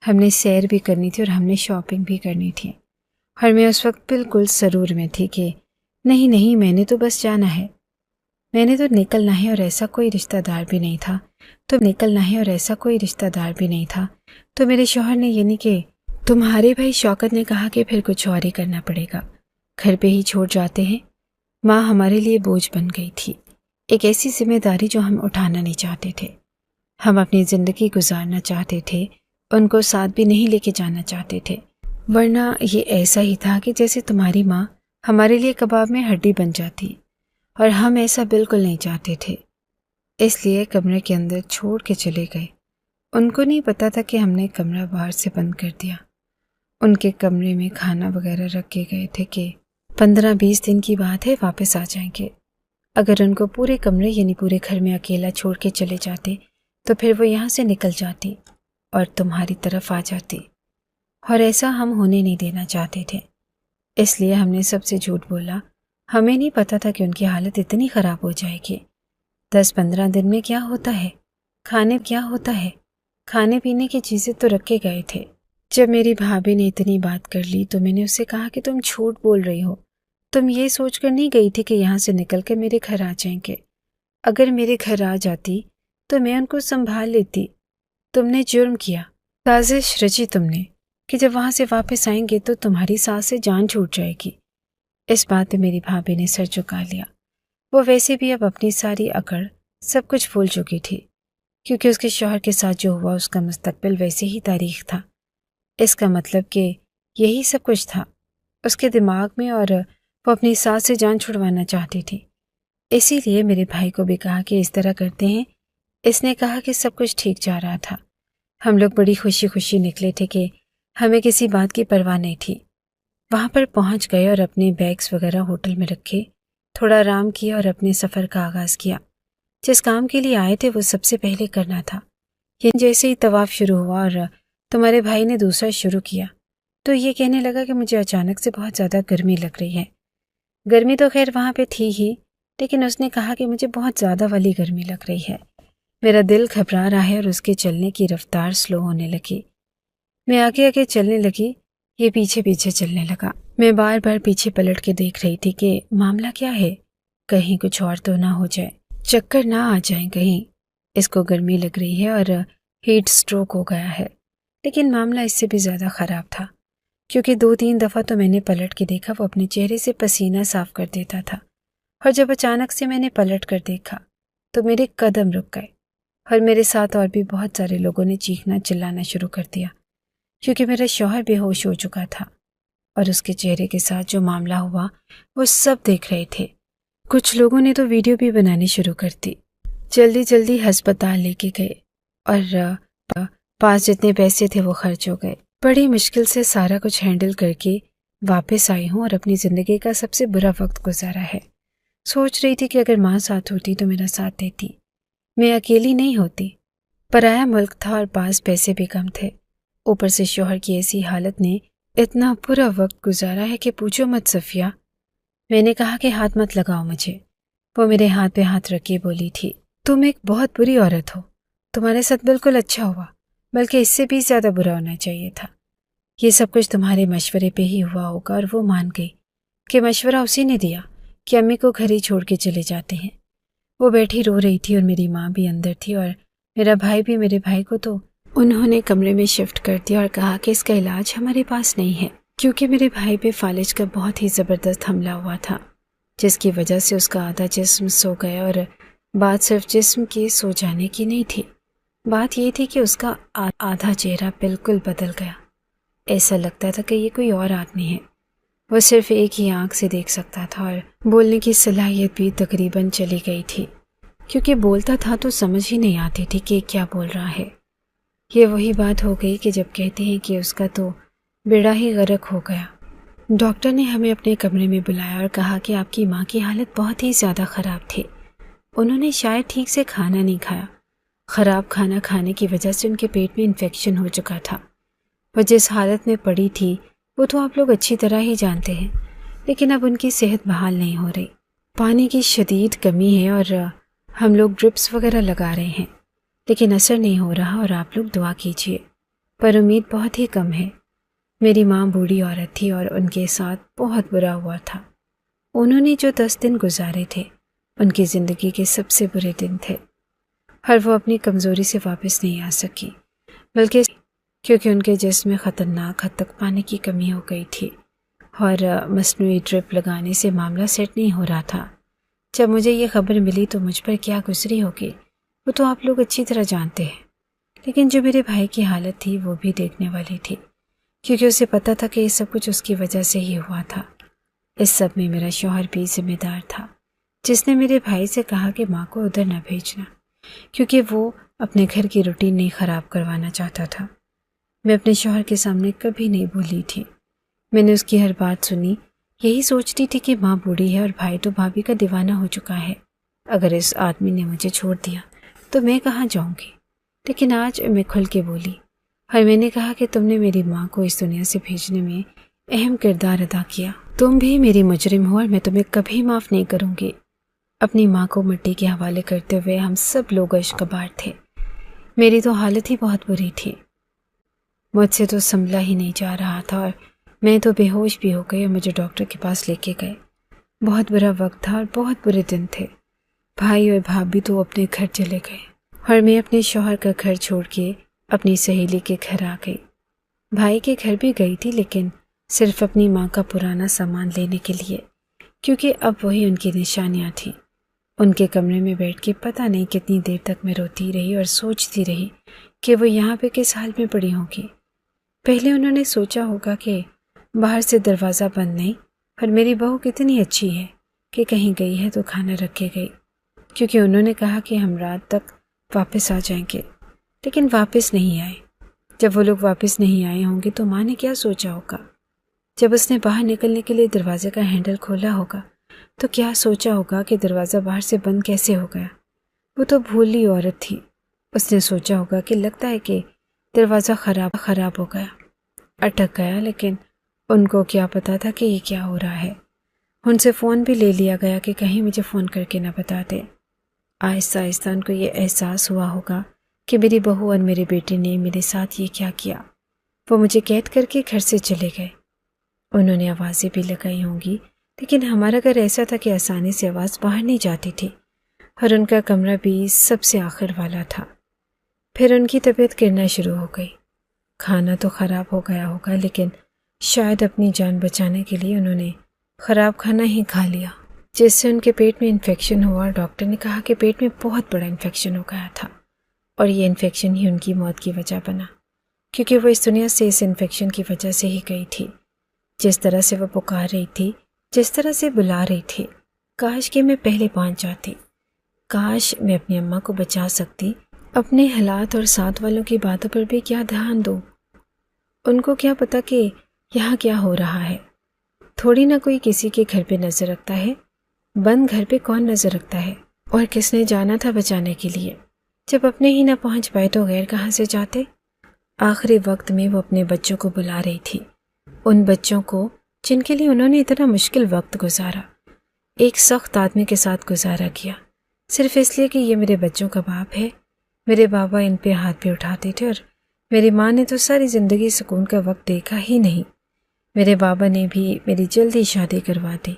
ہم نے سیر بھی کرنی تھی اور ہم نے شاپنگ بھی کرنی تھی، اور میں اس وقت بالکل سرور میں تھی کہ نہیں میں نے تو بس جانا ہے، میں نے تو نکلنا ہے، اور ایسا کوئی رشتہ دار بھی نہیں تھا تو میرے شوہر نے یعنی کہ تمہارے بھائی شوکت نے کہا کہ پھر کچھ اور ہی کرنا پڑے گا، گھر پہ ہی چھوڑ جاتے ہیں۔ ماں ہمارے لیے بوجھ بن گئی تھی، ایک ایسی ذمہ داری جو ہم اٹھانا نہیں چاہتے تھے۔ ہم اپنی زندگی گزارنا چاہتے تھے، ان کو ساتھ بھی نہیں لے کے جانا چاہتے تھے، ورنہ یہ ایسا ہی تھا کہ جیسے تمہاری ماں ہمارے لیے کباب میں ہڈی بن جاتی، اور ہم ایسا بالکل نہیں چاہتے تھے۔ اس لیے کمرے کے اندر چھوڑ کے چلے گئے۔ ان کو نہیں پتا تھا کہ ہم نے کمرہ باہر سے بند کر دیا۔ ان کے کمرے میں کھانا وغیرہ رکھ کے گئے تھے کہ 15-20 دن کی بات ہے واپس آ جائیں گے۔ اگر ان کو پورے کمرے یعنی پورے گھر میں اکیلا چھوڑ کے چلے جاتے تو پھر وہ یہاں سے نکل جاتی اور تمہاری طرف آ جاتی، اور ایسا ہم ہونے نہیں دینا چاہتے تھے۔ اس لیے ہم نے سب سے جھوٹ بولا۔ ہمیں نہیں پتا تھا کہ ان کی حالت اتنی خراب ہو جائے گی۔ 10-15 دن میں کیا ہوتا ہے، کھانے پینے کی چیزیں تو رکھے گئے تھے۔ جب میری بھابھی نے اتنی بات کر لی تو میں نے اسے کہا کہ تم جھوٹ بول رہی ہو، تم یہ سوچ کر نہیں گئی تھی کہ یہاں سے نکل کر میرے گھر آ جائیں گے۔ اگر میرے گھر آ جاتی تو میں ان کو سنبھال لیتی۔ تم نے جرم کیا، سازش رچی تم نے کہ جب وہاں سے واپس آئیں گے تو تمہاری سانس سے جان چھوٹ جائے گی۔ اس بات پہ میری بھابھی نے سر جھکا لیا۔ وہ ویسے بھی اب اپنی ساری اکڑ سب کچھ بھول چکی تھی، کیونکہ اس کے شوہر کے ساتھ جو ہوا اس کا مستقبل ویسے ہی تاریخ تھا۔ اس کا مطلب کہ یہی سب کچھ تھا اس کے دماغ میں، اور وہ اپنی سانس سے جان چھڑوانا چاہتی تھی۔ اسی لیے میرے بھائی کو بھی کہا کہ اس طرح کرتے ہیں۔ اس نے کہا کہ سب کچھ ٹھیک جا رہا تھا۔ ہم لوگ بڑی خوشی خوشی نکلے تھے کہ ہمیں کسی بات کی پرواہ نہیں تھی۔ وہاں پر پہنچ گئے اور اپنے بیگز وغیرہ ہوٹل میں رکھے، تھوڑا آرام کیا اور اپنے سفر کا آغاز کیا۔ جس کام کے لیے آئے تھے وہ سب سے پہلے کرنا تھا۔ یہ جیسے ہی طواف شروع ہوا اور تمہارے بھائی نے دوسرا شروع کیا تو یہ کہنے لگا کہ مجھے اچانک سے بہت زیادہ گرمی لگ رہی ہے۔ گرمی تو خیر وہاں پہ تھی ہی، لیکن اس نے کہا کہ مجھے بہت زیادہ والی گرمی لگ رہی ہے، میرا دل گھبرا رہا ہے، اور اس کے چلنے کی رفتار سلو ہونے لگی۔ میں آگے آگے چلنے لگی، یہ پیچھے پیچھے چلنے لگا۔ میں بار بار پیچھے پلٹ کے دیکھ رہی تھی کہ معاملہ کیا ہے، کہیں کچھ اور تو نہ ہو جائے، چکر نہ آ جائیں کہیں، اس کو گرمی لگ رہی ہے اور ہیٹ سٹروک ہو گیا ہے۔ لیکن معاملہ اس سے بھی زیادہ خراب تھا، کیونکہ 2-3 دفعہ تو میں نے پلٹ کے دیکھا وہ اپنے چہرے سے پسینہ صاف کر دیتا تھا، اور جب اچانک سے میں نے پلٹ کر دیکھا تو میرے قدم رک گئے اور میرے ساتھ اور بھی بہت سارے لوگوں نے چیخنا چلانا شروع کر دیا، کیونکہ میرا شوہر بے ہوش ہو چکا تھا اور اس کے چہرے کے ساتھ جو معاملہ ہوا وہ سب دیکھ رہے تھے۔ کچھ لوگوں نے تو ویڈیو بھی بنانی شروع کر دی۔ جلدی جلدی ہسپتال لے کے گئے اور پاس جتنے پیسے تھے وہ خرچ ہو گئے۔ بڑی مشکل سے سارا کچھ ہینڈل کر کے واپس آئی ہوں اور اپنی زندگی کا سب سے برا وقت گزارا ہے۔ سوچ رہی تھی کہ اگر ماں ساتھ ہوتی تو میرا ساتھ دیتی، میں اکیلی نہیں ہوتی۔ پرایا ملک تھا اور پاس پیسے بھی کم تھے، اوپر سے شوہر کی ایسی حالت نے اتنا برا وقت گزارا ہے کہ پوچھو مت صفیہ۔ میں نے کہا کہ ہاتھ مت لگاؤ مجھے۔ وہ میرے ہاتھ پہ ہاتھ رکھ کے بولی تھی، تم ایک بہت بری عورت ہو، تمہارے ساتھ بالکل اچھا ہوا، بلکہ اس سے بھی زیادہ برا ہونا چاہیے تھا۔ یہ سب کچھ تمہارے مشورے پہ ہی ہوا ہوگا۔ اور وہ مان گئی کہ مشورہ اسی نے دیا کہ امی کو گھر ہی چھوڑ کے چلے جاتے ہیں۔ وہ بیٹھی رو رہی تھی اور میری ماں بھی اندر تھی اور میرا بھائی بھی۔ میرے بھائی کو تو انہوں نے کمرے میں شفٹ کر دیا اور کہا کہ اس کا علاج ہمارے پاس نہیں ہے، کیونکہ میرے بھائی پہ فالج کا بہت ہی زبردست حملہ ہوا تھا، جس کی وجہ سے اس کا آدھا جسم سو گیا۔ اور بات صرف جسم کے سو جانے کی نہیں تھی، بات یہ تھی کہ اس کا آدھا چہرہ بالکل بدل گیا۔ ایسا لگتا تھا کہ یہ کوئی اور آدمی ہے۔ وہ صرف ایک ہی آنکھ سے دیکھ سکتا تھا اور بولنے کی صلاحیت بھی تقریباً چلی گئی تھی، کیونکہ بولتا تھا تو سمجھ ہی نہیں آتی تھی کہ کیا بول رہا ہے۔ یہ وہی بات ہو گئی کہ جب کہتے ہیں کہ اس کا تو بیڑا ہی غرق ہو گیا۔ ڈاکٹر نے ہمیں اپنے کمرے میں بلایا اور کہا کہ آپ کی ماں کی حالت بہت ہی زیادہ خراب تھی، انہوں نے شاید ٹھیک سے کھانا نہیں کھایا، خراب کھانا کھانے کی وجہ سے ان کے پیٹ میں انفیکشن ہو چکا تھا۔ وہ جس حالت میں پڑی تھی وہ تو آپ لوگ اچھی طرح ہی جانتے ہیں، لیکن اب ان کی صحت بحال نہیں ہو رہی۔ پانی کی شدید کمی ہے اور ہم لوگ ڈرپس وغیرہ لگا رہے ہیں، لیکن اثر نہیں ہو رہا، اور آپ لوگ دعا کیجیے، پر امید بہت ہی کم ہے۔ میری ماں بوڑھی عورت تھی اور ان کے ساتھ بہت برا ہوا تھا۔ انہوں نے جو 10 دن گزارے تھے ان کی زندگی کے سب سے برے دن تھے، اور وہ اپنی کمزوری سے واپس نہیں آ سکی، بلکہ کیونکہ ان کے جسم میں خطرناک حد تک پانی کی کمی ہو گئی تھی اور مصنوعی ڈرپ لگانے سے معاملہ سیٹ نہیں ہو رہا تھا۔ جب مجھے یہ خبر ملی تو مجھ پر کیا گزری ہوگی وہ تو آپ لوگ اچھی طرح جانتے ہیں، لیکن جو میرے بھائی کی حالت تھی وہ بھی دیکھنے والی تھی، کیونکہ اسے پتہ تھا کہ یہ سب کچھ اس کی وجہ سے ہی ہوا تھا۔ اس سب میں میرا شوہر بھی ذمہ دار تھا، جس نے میرے بھائی سے کہا کہ ماں کو ادھر نہ بھیجنا، کیونکہ وہ اپنے گھر کی روٹین نہیں خراب کروانا چاہتا تھا۔ میں اپنے شوہر کے سامنے کبھی نہیں بولی تھی، میں نے اس کی ہر بات سنی، یہی سوچتی تھی کہ ماں بوڑھی ہے اور بھائی تو بھابھی کا دیوانہ ہو چکا ہے، اگر اس آدمی نے مجھے چھوڑ دیا تو میں کہاں جاؤں گی۔ لیکن آج میں کھل کے بولی اور میں نے کہا کہ تم نے میری ماں کو اس دنیا سے بھیجنے میں اہم کردار ادا کیا، تم بھی میری مجرم ہو اور میں تمہیں کبھی معاف نہیں کروں گی۔ اپنی ماں کو مٹی کے حوالے کرتے ہوئے ہم سب لوگ اشکبار تھے۔ میری تو حالت ہی بہت بری تھی، مجھ سے تو سنبھلا ہی نہیں جا رہا تھا اور میں تو بے ہوش بھی ہو گئی اور مجھے ڈاکٹر کے پاس لے کے گئے۔ بہت برا وقت تھا اور بہت برے دن تھے۔ بھائی اور بھابھی تو اپنے گھر چلے گئے اور میں اپنے شوہر کا گھر چھوڑ کے اپنی سہیلی کے گھر آ گئی۔ بھائی کے گھر بھی گئی تھی، لیکن صرف اپنی ماں کا پرانا سامان لینے کے لیے، کیونکہ اب وہی ان کی نشانیاں تھیں۔ ان کے کمرے میں بیٹھ کے پتہ نہیں کتنی دیر تک میں روتی رہی اور سوچتی رہی کہ وہ یہاں پہ کس حال میں پڑی ہوں گی۔ پہلے انہوں نے سوچا ہوگا کہ باہر سے دروازہ بند نہیں، اور میری بہو کتنی اچھی ہے کہ کہیں گئی ہے تو کھانا رکھ کے گئی، کیونکہ انہوں نے کہا کہ ہم رات تک واپس آ جائیں گے، لیکن واپس نہیں آئے۔ جب وہ لوگ واپس نہیں آئے ہوں گے تو ماں نے کیا سوچا ہوگا؟ جب اس نے باہر نکلنے کے لیے دروازے کا ہینڈل کھولا ہوگا تو کیا سوچا ہوگا کہ دروازہ باہر سے بند کیسے ہو گیا؟ وہ تو بھولی عورت تھی، اس نے سوچا ہوگا کہ لگتا ہے کہ دروازہ خراب ہو گیا، اٹک گیا، لیکن ان کو کیا پتا تھا کہ یہ کیا ہو رہا ہے۔ ان سے فون بھی لے لیا گیا کہ کہیں مجھے فون کر کے نہ بتا دے۔ آہستہ آہستہ ان کو یہ احساس ہوا ہوگا کہ میری بہو اور میرے بیٹے نے میرے ساتھ یہ کیا کیا۔ وہ مجھے قید کر کے گھر سے چلے گئے۔ انہوں نے آوازیں بھی لگائی ہوں گی، لیکن ہمارا گھر ایسا تھا کہ آسانی سے آواز باہر نہیں جاتی تھی، اور ان کا کمرہ بھی سب سے آخر والا تھا۔ پھر ان کی طبیعت گرنا شروع ہو گئی۔ کھانا تو خراب ہو گیا ہوگا، لیکن شاید اپنی جان بچانے کے لیے انہوں نے خراب کھانا ہی کھا لیا، جس سے ان کے پیٹ میں انفیکشن ہوا، اور ڈاکٹر نے کہا کہ پیٹ میں بہت بڑا انفیکشن ہو گیا تھا اور یہ انفیکشن ہی ان کی موت کی وجہ بنا، کیونکہ وہ اس دنیا سے اس انفیکشن کی وجہ سے ہی گئی تھی۔ جس طرح سے وہ پکار رہی تھی، جس طرح سے بلا رہی تھی، کاش کہ میں پہلے پہنچ جاتی، کاش میں اپنی اماں کو بچا سکتی۔ اپنے حالات اور ساتھ والوں کی باتوں پر بھی کیا دھیان دوں؟ ان کو کیا پتا کہ یہاں کیا ہو رہا ہے؟ تھوڑی نہ کوئی کسی کے گھر پہ نظر رکھتا ہے، بند گھر پہ کون نظر رکھتا ہے؟ اور کس نے جانا تھا بچانے کے لیے؟ جب اپنے ہی نہ پہنچ پائے تو غیر کہاں سے جاتے؟ آخری وقت میں وہ اپنے بچوں کو بلا رہی تھی، ان بچوں کو جن کے لیے انہوں نے اتنا مشکل وقت گزارا، ایک سخت آدمی کے ساتھ گزارا کیا، صرف اس لیے کہ یہ میرے بچوں کا باپ ہے۔ میرے بابا ان پہ ہاتھ بھی اٹھاتے تھے، اور میری ماں نے تو ساری زندگی سکون کا وقت دیکھا ہی نہیں۔ میرے بابا نے بھی میری جلدی شادی کروا دی،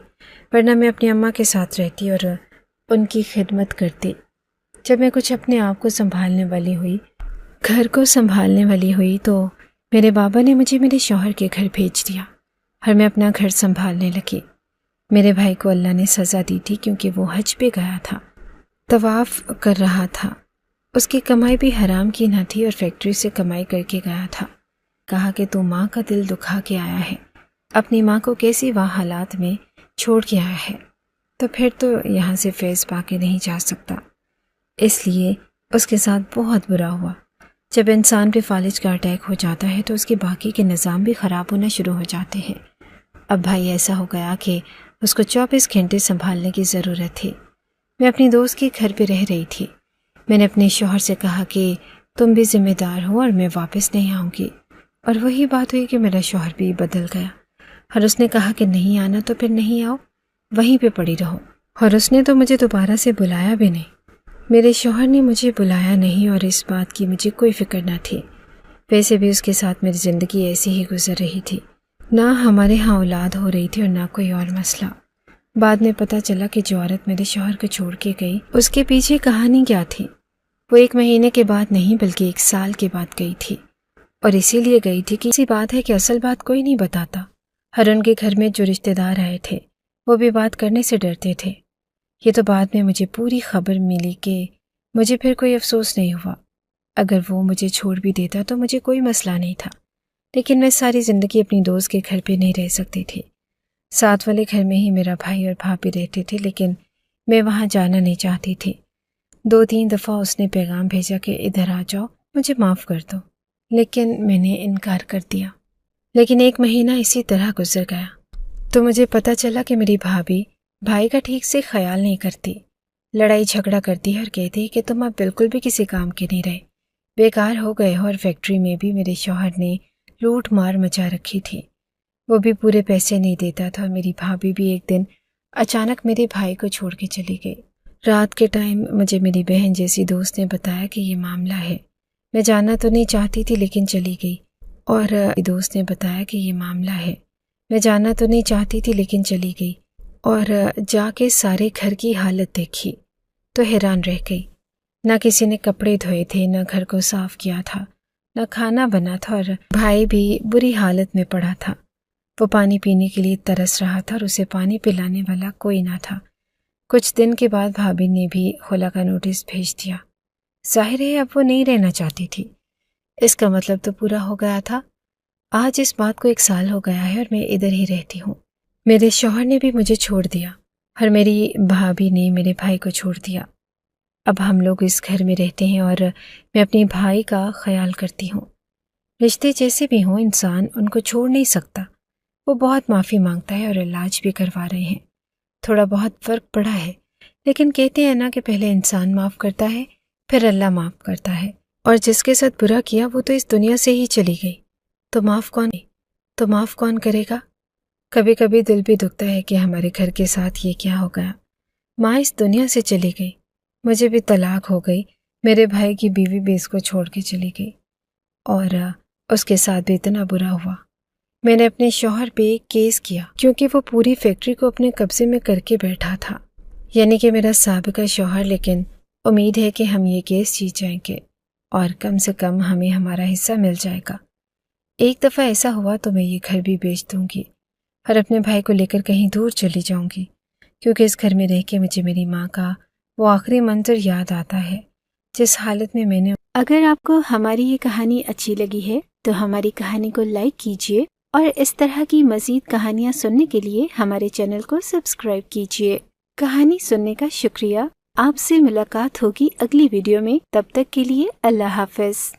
ورنہ میں اپنی اماں کے ساتھ رہتی اور ان کی خدمت کرتی۔ جب میں کچھ اپنے آپ کو سنبھالنے والی ہوئی، گھر کو سنبھالنے والی ہوئی، تو میرے بابا نے مجھے میرے شوہر کے گھر بھیج دیا اور میں اپنا گھر سنبھالنے لگی۔ میرے بھائی کو اللہ نے سزا دی تھی کیونکہ وہ حج پہ گیا تھا، طواف کر رہا تھا، اس کی کمائی بھی حرام کی نہ تھی اور فیکٹری سے کمائی کر کے گیا تھا۔ کہا کہ تو ماں کا دل دکھا کے آیا ہے، اپنی ماں کو کیسی واہ حالات میں چھوڑ کے آیا ہے، تو پھر تو یہاں سے فیض پا کے نہیں جا سکتا۔ اس لیے اس کے ساتھ بہت برا ہوا۔ جب انسان پہ فالج کا اٹیک ہو جاتا ہے تو اس کے باقی کے نظام بھی خراب ہونا شروع ہو جاتے ہیں۔ اب بھائی ایسا ہو گیا کہ اس کو 24 گھنٹے سنبھالنے کی ضرورت تھی۔ میں اپنی دوست کے گھر پہ رہ رہی تھی۔ میں نے اپنے شوہر سے کہا کہ تم بھی ذمہ دار ہو اور میں واپس نہیں آؤں گی، اور وہی بات ہوئی کہ میرا شوہر بھی بدل گیا، اور اس نے کہا کہ نہیں آنا تو پھر نہیں آؤ، وہیں پہ پڑی رہو۔ اور اس نے تو مجھے دوبارہ سے بلایا بھی نہیں۔ میرے شوہر نے مجھے بلایا نہیں، اور اس بات کی مجھے کوئی فکر نہ تھی۔ ویسے بھی اس کے ساتھ میری زندگی ایسی ہی گزر رہی تھی، نہ ہمارے ہاں اولاد ہو رہی تھی اور نہ کوئی اور مسئلہ۔ بعد میں پتہ چلا کہ جو عورت میرے شوہر کو چھوڑ کے گئی، اس کے پیچھے کہانی کیا تھی۔ وہ 1 مہینے کے بعد نہیں بلکہ 1 سال کے بعد گئی تھی، اور اسی لیے گئی تھی کہ اسی بات ہے کہ اصل بات کوئی نہیں بتاتا۔ ہر ان کے گھر میں جو رشتہ دار آئے تھے وہ بھی بات کرنے سے ڈرتے تھے۔ یہ تو بعد میں مجھے پوری خبر ملی کہ مجھے پھر کوئی افسوس نہیں ہوا۔ اگر وہ مجھے چھوڑ بھی دیتا تو مجھے کوئی مسئلہ نہیں تھا، لیکن میں ساری زندگی اپنی دوست کے گھر پہ نہیں رہ سکتی تھی۔ ساتھ والے گھر میں ہی میرا بھائی اور بھابھی رہتے تھے، لیکن میں وہاں جانا نہیں چاہتی تھی۔ 2-3 دفعہ اس نے پیغام بھیجا کہ ادھر آ جاؤ، مجھے معاف کر دو، لیکن میں نے انکار کر دیا۔ لیکن 1 مہینہ اسی طرح گزر گیا تو مجھے پتہ چلا کہ میری بھابھی بھائی کا ٹھیک سے خیال نہیں کرتی، لڑائی جھگڑا کرتی ہے اور کہتی ہے کہ تم اب بالکل بھی کسی کام کے نہیں رہے، بیکار ہو گئے ہو، اور فیکٹری میں بھی میرے شوہر نے لوٹ مار مچا رکھی تھی، وہ بھی پورے پیسے نہیں دیتا تھا، اور میری بھابھی بھی ایک دن اچانک میرے بھائی کو چھوڑ کے چلی گئی۔ رات کے ٹائم مجھے میری بہن جیسی دوست نے بتایا کہ یہ معاملہ ہے۔ میں جاننا تو نہیں چاہتی تھی لیکن چلی گئی، اور دوست نے بتایا کہ یہ معاملہ ہے۔ میں جاننا تو نہیں چاہتی تھی لیکن چلی گئی، اور جا کے سارے گھر کی حالت دیکھی تو حیران رہ گئی۔ نہ کسی نے کپڑے دھوئے تھے، نہ گھر کو صاف کیا تھا، نہ کھانا بنا تھا، اور بھائی بھی بری حالت میں پڑا تھا۔ وہ پانی پینے کے لیے ترس رہا تھا اور اسے پانی پلانے والا کوئی نہ تھا۔ کچھ دن کے بعد بھابھی نے بھی خلا کا نوٹس بھیج دیا۔ ظاہر ہے اب وہ نہیں رہنا چاہتی تھی، اس کا مطلب تو پورا ہو گیا تھا۔ آج اس بات کو 1 سال ہو گیا ہے اور میں ادھر ہی رہتی ہوں۔ میرے شوہر نے بھی مجھے چھوڑ دیا اور میری بھابھی نے میرے بھائی کو چھوڑ دیا۔ اب ہم لوگ اس گھر میں رہتے ہیں اور میں اپنے بھائی کا خیال کرتی ہوں۔ رشتے جیسے بھی ہوں، انسان ان کو چھوڑ نہیں سکتا۔ وہ بہت معافی مانگتا ہے اور علاج بھی کروا رہے ہیں، تھوڑا بہت فرق پڑا ہے، لیکن کہتے ہیں نا کہ پہلے انسان معاف کرتا ہے پھر اللہ معاف کرتا ہے، اور جس کے ساتھ برا کیا وہ تو اس دنیا سے ہی چلی گئی، تو معاف کون کرے گا؟ کبھی کبھی دل بھی دکھتا ہے کہ ہمارے گھر کے ساتھ یہ کیا ہو گیا۔ ماں اس دنیا سے چلی گئی، مجھے بھی طلاق ہو گئی، میرے بھائی کی بیوی بھی اس کو چھوڑ کے چلی گئی، اور اس کے ساتھ بھی اتنا برا ہوا۔ میں نے اپنے شوہر پہ ایک کیس کیا کیونکہ وہ پوری فیکٹری کو اپنے قبضے میں کر کے بیٹھا تھا، یعنی کہ میرا سابقہ شوہر، لیکن امید ہے کہ ہم یہ کیس جیت جائیں گے اور کم سے کم ہمیں ہمارا حصہ مل جائے گا۔ ایک دفعہ ایسا ہوا تو میں یہ گھر بھی بیچ دوں گی اور اپنے بھائی کو لے کر کہیں دور چلی جاؤں گی، کیونکہ اس گھر میں رہ کے مجھے میری ماں کا وہ آخری منظر یاد آتا ہے جس حالت میں نے اگر آپ کو ہماری یہ کہانی اچھی لگی ہے تو ہماری کہانی کو لائک کیجیے اور اس طرح کی مزید کہانیاں سننے کے لیے ہمارے چینل کو سبسکرائب کیجیے۔ کہانی سننے کا شکریہ۔ آپ سے ملاقات ہوگی اگلی ویڈیو میں، تب تک کے لیے اللہ حافظ۔